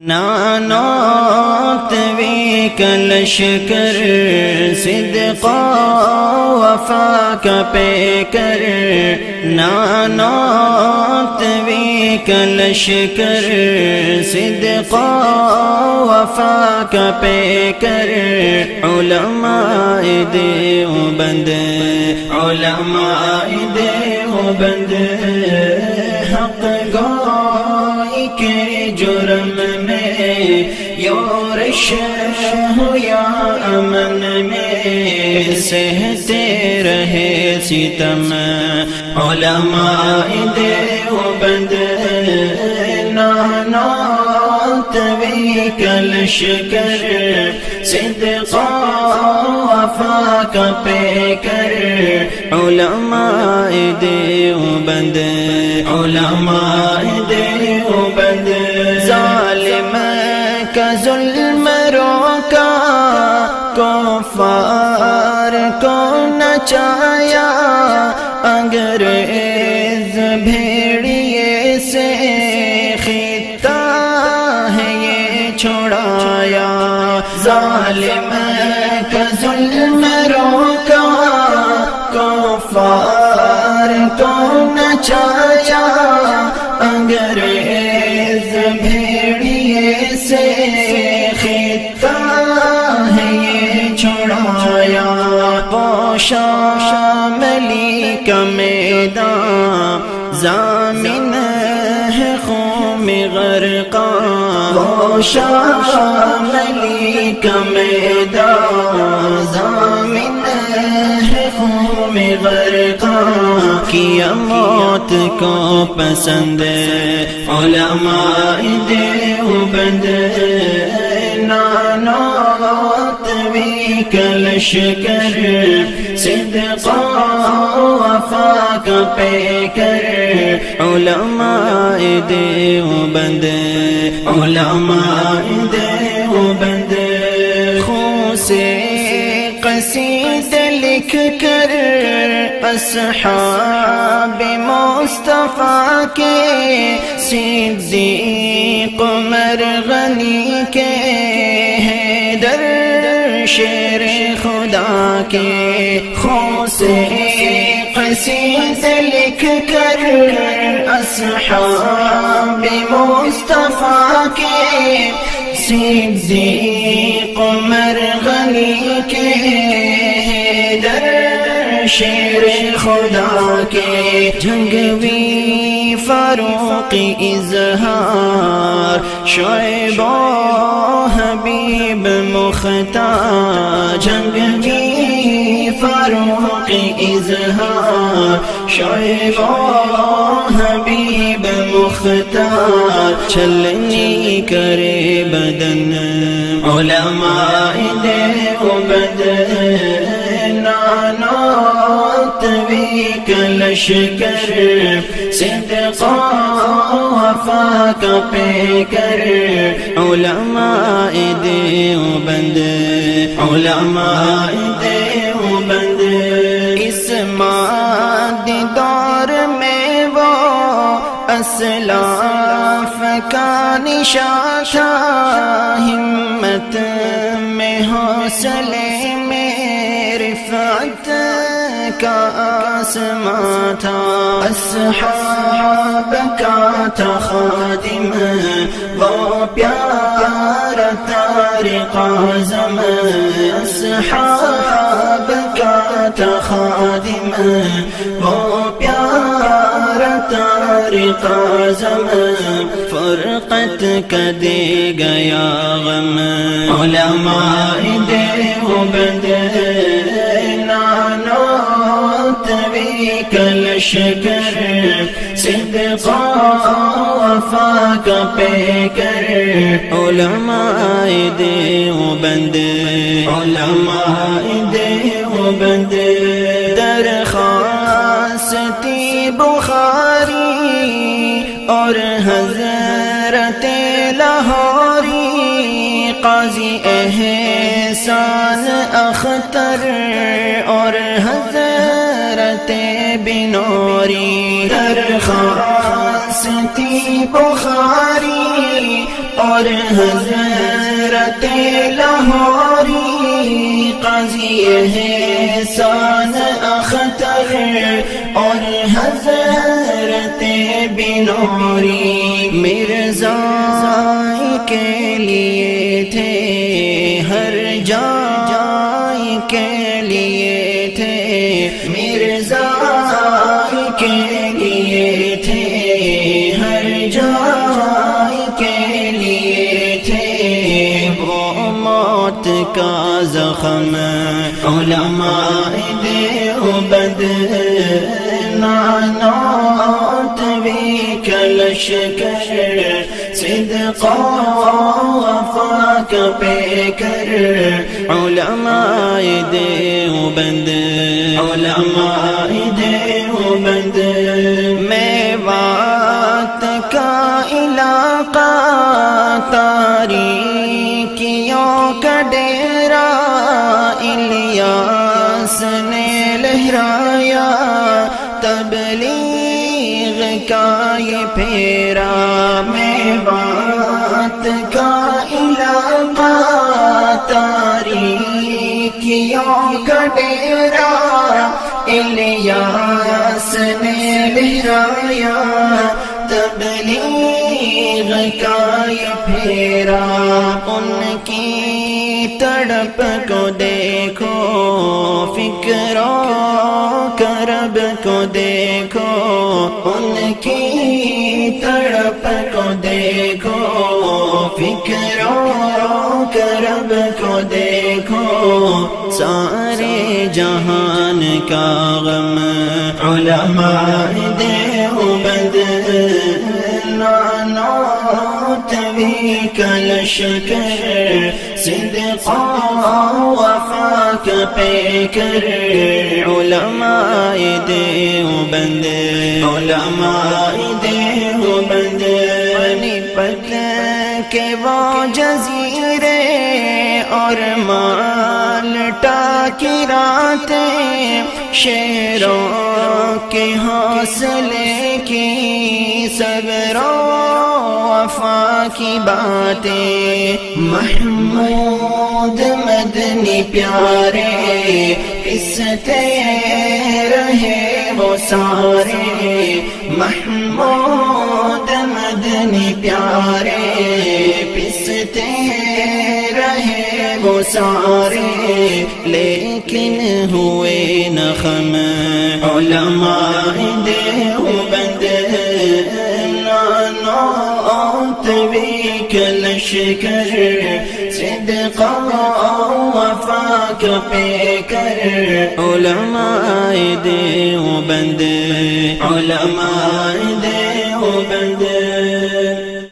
نانوتوی کا لشکر صدق وفا کا پیکر، نانوتوی کا لشکر صدق وفا کا پیکر، علماء دیوبند، علماء دیوبند حق گوئی کے جرم میں یورش ہو یا امن میں سہتے رہے ستم، علماء دیوبند نانوتوی کا لشکر صدق وفا کا پیکر، علماء دیوبند، علماء دیوبند ظالم کا ظلم روکا، کفار کو نچایا، انگریز بھیڑیے سے خطہ ہے یہ چھڑایا، ظالم کا ظلم روکا، کفار کو نچایا، انگریز بھیڑیے سے خطہ ہے یہ چھڑایا، وہ شاملی کا میدان ضامن ہے خون میں غرقان، وہ شاملی کا میدان ضامن ہے خون میں غرقان، کیا موت کو پسند علماء دیوبند نانوتوی کا لشکر صدق وفا کا پیکر، علماء دیوبند، علماء دیوبند خون سے قصیدے لکھ کر اصحاب مصطفیٰ کے، صدیق عمر غنی کے، حیدر شیر خدا کے، خون سے قصیدے لکھ کر اصحاب مصطفیٰ کے، صدیق عمر غنی کے، حیدر شیر خدا کے، جنگوی فاروق اظہار، شعیب و حبیب مختار، جنگوی فاروق اظہار، شعیب و حبیب مختار، چھلنی کرے بدن علماء دیوبند نانوتوی کا لشکر صدق وفا کا پیکر، علماء دیوبند، علماء دیوبند اس مادی دور میں وہ اسلاف کا نشان تھا، ہمت میں حوصلے میں رفعت کا آسمان تھا، اصحاب کا تھا خادم وہ پیارا طارق اعظم، اصحاب کا تھا خادم وہ پیارا طارق اعظم، فرقت کا دے گیا غم، علماء دیوبند نانوتوی کا لشکر صدق وفا کا پیکر، علماء دیوبند، علماء دیوبند درخواست بخاری اور حضرت لاہوری، قاضی احسان اختر اور حضرت بنوری، درخواست بخاری اور اور حضرت لاہوری قاضی احسان اختر اور حضرت بنوری مرزا کے لیے تھے ہر جائے کے لیے تھے مرزا کے لیے تھے ہر جائے کے لیے تھے وہ موت کا زخم علماء دیوبند نانوتوی کا لشکر صدق وفا کا پیکر علماء دیوبند علماء دیوبند میوات کا علاقہ تاریکیوں کا ڈیرہ الیاس نے لہرایا تبلیغ کا یہ پھیرا میوات کا علاقہ تاریکیوں کا ڈیرہ الیاس نے لہرایا تبلیغ کا یہ پھیرا ان کی تڑپ کو دیکھو فکر و کرب کو دیکھو ان کی تڑپ کو دیکھو فکر و کرب کو دیکھو سارے جہان کا غم علماء دیوبند نانوتوی کا لشکر صدق وفا کا پیکر علماء دیوبند علماء دیوبند پت کے وہ جزیرے اور مالٹا کی راتیں شیروں کے حوصلے کی صبر و وفا کی باتیں محمود مدنی پیارے پستے رہے وہ سارے محمود مدنی پیارے پستے رہے وہ سارے لیکن ہوئے نخم علماء دیوبند نانوتوی کا لشکر صدق وفا کا پیکر علماء دیوبند علماء دیوبند